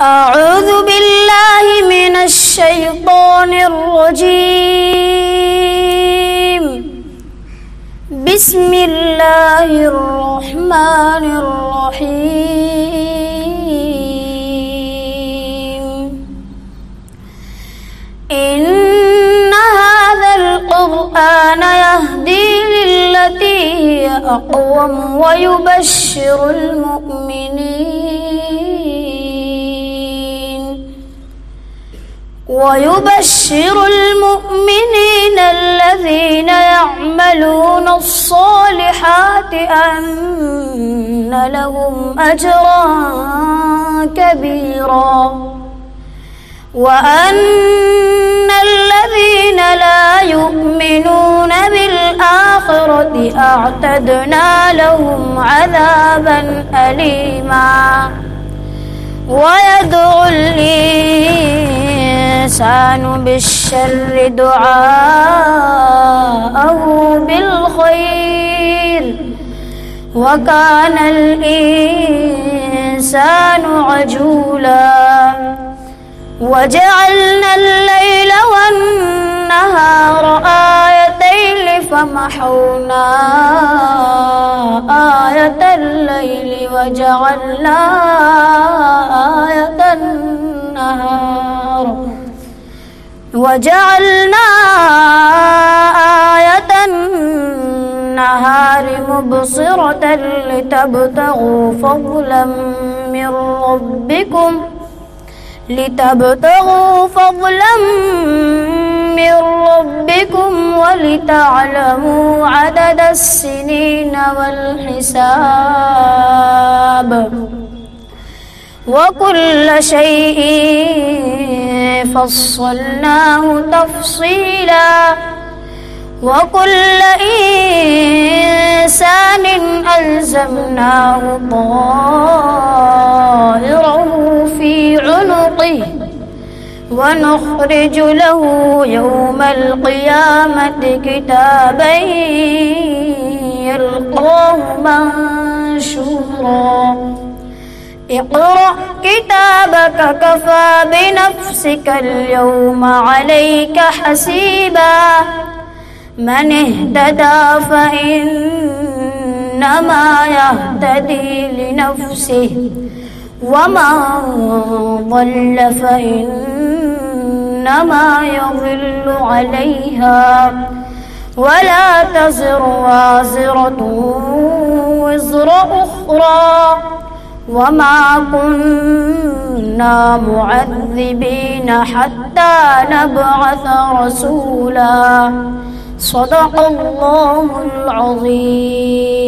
أعوذ بالله من الشيطان الرجيم. بسم الله الرحمن الرحيم. إن هذا القرآن يهدي للتي هي أقوم ويبشر المؤمنين الذين يعملون الصالحات أن لهم أجرا كبيرا، وأن الذين لا يؤمنون بالآخرة أعتدنا لهم عذابا أليما. ويدعو الإنسان بالشر دعاءه بالخير، وكان الإنسان عجولا. وجعلنا الليل والنهار آيتين فمحونا آية الليل وجعلنا آية النهار مبصرة لتبتغوا فضلا من ربكم ولتعلموا عدد السنين والحساب، وكل شيء فصلناه تفصيلا. وكل إنسان ألزمناه طائره في عنقه، ونخرج له يوم القيامة كتابا يلقاه منشورا. اقرأ كتابك كفى بنفسك اليوم عليك حسيبا. من اهتدى فإنما يهتدي لنفسه، ومن ضل فإنما يضل عليها، ولا تزر وازرة وزر أخرى، وما كنا معذبين حتى نبعث رسولا. صدق الله العظيم.